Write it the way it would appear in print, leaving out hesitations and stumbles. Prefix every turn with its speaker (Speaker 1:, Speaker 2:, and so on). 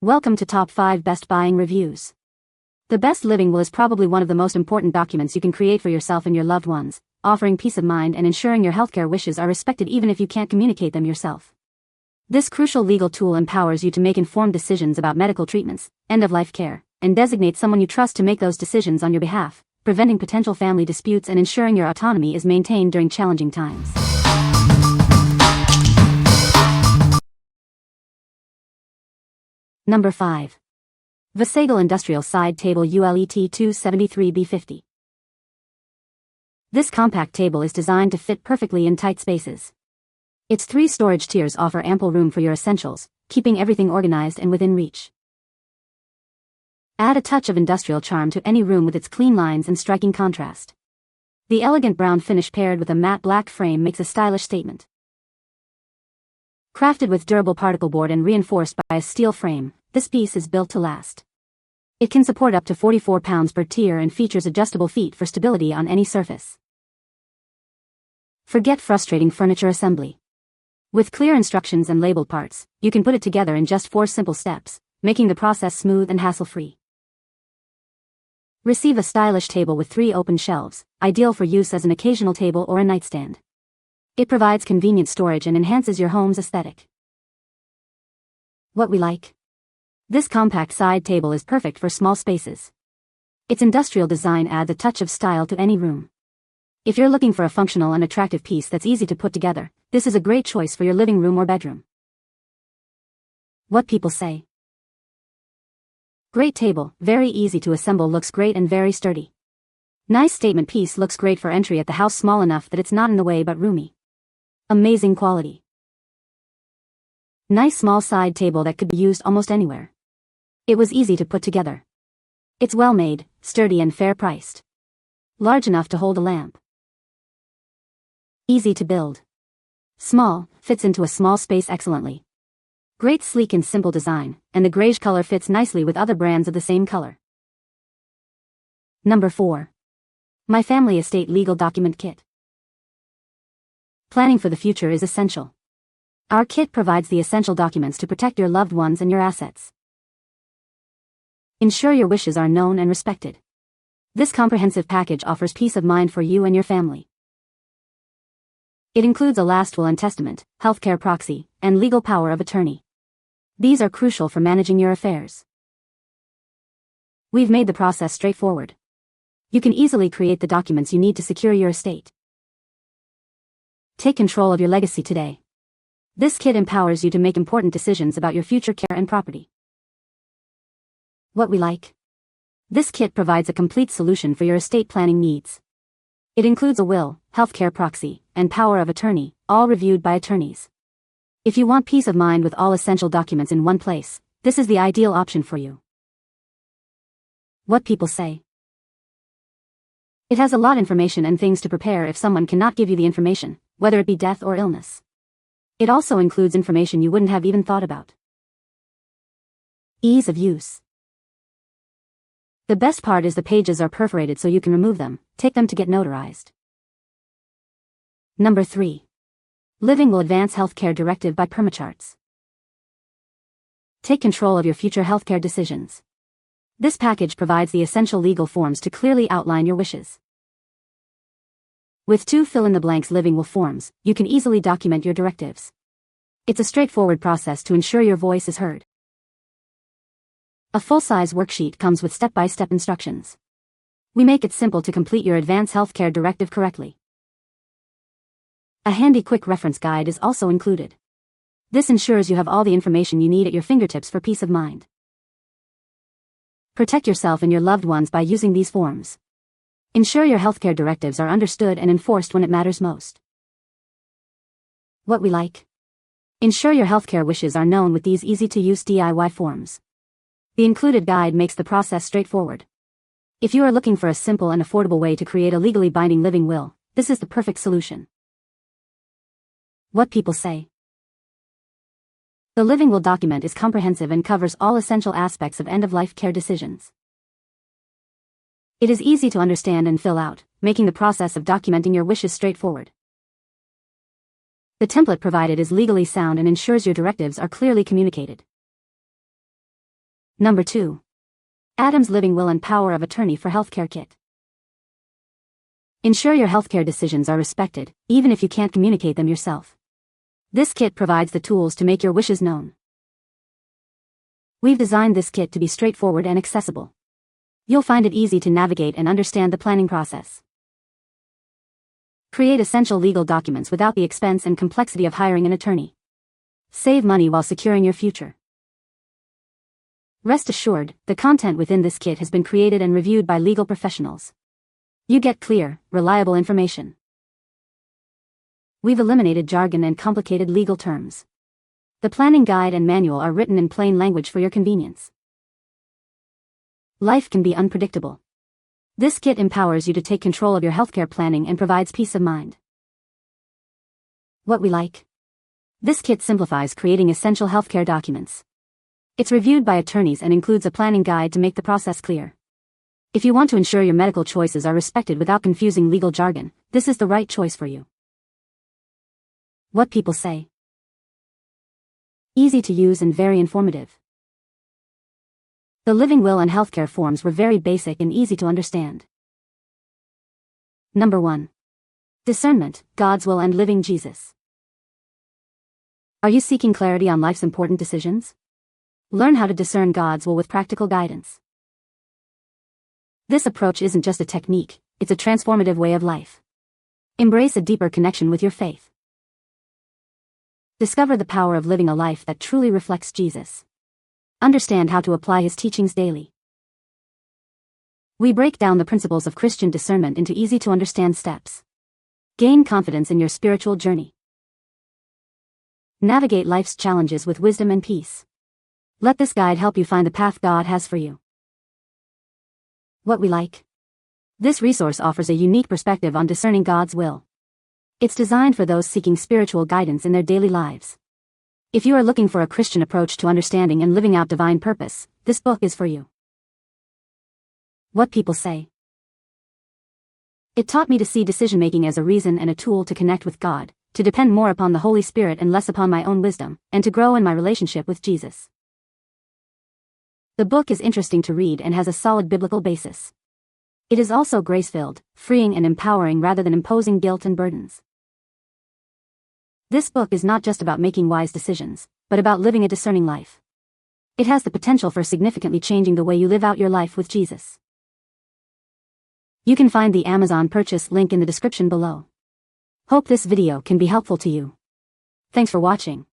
Speaker 1: Welcome to Top 5 Best Buying Reviews. The Best Living Will is probably one of the most important documents you can create for yourself and your loved ones, offering peace of mind and ensuring your healthcare wishes are respected even if you can't communicate them yourself. This crucial legal tool empowers you to make informed decisions about medical treatments, end-of-life care, and designates someone you trust to make those decisions on your behalf, preventing potential family disputes and ensuring your autonomy is maintained during challenging times. Number 5. VASAGLE Industrial Side Table ULET 273B50. This compact table is designed to fit perfectly in tight spaces. Its 3 storage tiers offer ample room for your essentials, keeping everything organized and within reach. Add a touch of industrial charm to any room with its clean lines and striking contrast. The elegant brown finish paired with a matte black frame makes a stylish statement. Crafted with durable particle board and reinforced by a steel frame, this piece is built to last. It can support up to 44 pounds per tier and features adjustable feet for stability on any surface. Forget frustrating furniture assembly. With clear instructions and labeled parts, you can put it together in just 4 simple steps, making the process smooth and hassle-free. Receive a stylish table with 3 open shelves, ideal for use as an occasional table or a nightstand. It provides convenient storage and enhances your home's aesthetic. What we like. This compact side table is perfect for small spaces. Its industrial design adds a touch of style to any room. If you're looking for a functional and attractive piece that's easy to put together, this is a great choice for your living room or bedroom. What people say. Great table, very easy to assemble, looks great and very sturdy. Nice statement piece, looks great for entry at the house, small enough that it's not in the way but roomy. Amazing quality. Nice small side table that could be used almost anywhere. It was easy to put together. It's well made, sturdy and fair priced. Large enough to hold a lamp. Easy to build. Small, fits into a small space excellently. Great sleek and simple design, and the grayish color fits nicely with other brands of the same color. Number 4. My Family Estate Legal Document Kit. Planning for the future is essential. Our kit provides the essential documents to protect your loved ones and your assets. Ensure your wishes are known and respected. This comprehensive package offers peace of mind for you and your family. It includes a last will and testament, healthcare proxy, and legal power of attorney. These are crucial for managing your affairs. We've made the process straightforward. You can easily create the documents you need to secure your estate. Take control of your legacy today. This kit empowers you to make important decisions about your future care and property. What we like. This kit provides a complete solution for your estate planning needs. It includes a will, healthcare proxy, and power of attorney, all reviewed by attorneys. If you want peace of mind with all essential documents in one place, this is the ideal option for you. What people say. It has a lot of information and things to prepare if someone cannot give you the information, whether it be death or illness. It also includes information you wouldn't have even thought about. Ease of use. The best part is the pages are perforated so you can remove them, take them to get notarized. Number 3. Living Will Advance Healthcare Directive by Permacharts. Take control of your future healthcare decisions. This package provides the essential legal forms to clearly outline your wishes. With 2 fill-in-the-blanks living will forms, you can easily document your directives. It's a straightforward process to ensure your voice is heard. A full-size worksheet comes with step-by-step instructions. We make it simple to complete your advance healthcare directive correctly. A handy quick reference guide is also included. This ensures you have all the information you need at your fingertips for peace of mind. Protect yourself and your loved ones by using these forms. Ensure your healthcare directives are understood and enforced when it matters most. What we like. Ensure your healthcare wishes are known with these easy-to-use DIY forms. The included guide makes the process straightforward. If you are looking for a simple and affordable way to create a legally binding living will, this is the perfect solution. What people say. The living will document is comprehensive and covers all essential aspects of end-of-life care decisions. It is easy to understand and fill out, making the process of documenting your wishes straightforward. The template provided is legally sound and ensures your directives are clearly communicated. Number 2. Adam's Living Will and Power of Attorney for Healthcare Kit. Ensure your healthcare decisions are respected, even if you can't communicate them yourself. This kit provides the tools to make your wishes known. We've designed this kit to be straightforward and accessible. You'll find it easy to navigate and understand the planning process. Create essential legal documents without the expense and complexity of hiring an attorney. Save money while securing your future. Rest assured, the content within this kit has been created and reviewed by legal professionals. You get clear, reliable information. We've eliminated jargon and complicated legal terms. The planning guide and manual are written in plain language for your convenience. Life can be unpredictable. This kit empowers you to take control of your healthcare planning and provides peace of mind. What we like. This kit simplifies creating essential healthcare documents. It's reviewed by attorneys and includes a planning guide to make the process clear. If you want to ensure your medical choices are respected without confusing legal jargon, this is the right choice for you. What people say. Easy to use and very informative. The living will and healthcare forms were very basic and easy to understand. Number 1. Discernment, God's Will and Living Jesus. Are you seeking clarity on life's important decisions? Learn how to discern God's will with practical guidance. This approach isn't just a technique, it's a transformative way of life. Embrace a deeper connection with your faith. Discover the power of living a life that truly reflects Jesus. Understand how to apply his teachings daily. We break down the principles of Christian discernment into easy-to-understand steps. Gain confidence in your spiritual journey. Navigate life's challenges with wisdom and peace. Let this guide help you find the path God has for you. What we like. This resource offers a unique perspective on discerning God's will. It's designed for those seeking spiritual guidance in their daily lives. If you are looking for a Christian approach to understanding and living out divine purpose, this book is for you. What people say. It taught me to see decision-making as a reason and a tool to connect with God, to depend more upon the Holy Spirit and less upon my own wisdom, and to grow in my relationship with Jesus. The book is interesting to read and has a solid biblical basis. It is also grace-filled, freeing and empowering rather than imposing guilt and burdens. This book is not just about making wise decisions, but about living a discerning life. It has the potential for significantly changing the way you live out your life with Jesus. You can find the Amazon purchase link in the description below. Hope this video can be helpful to you. Thanks for watching.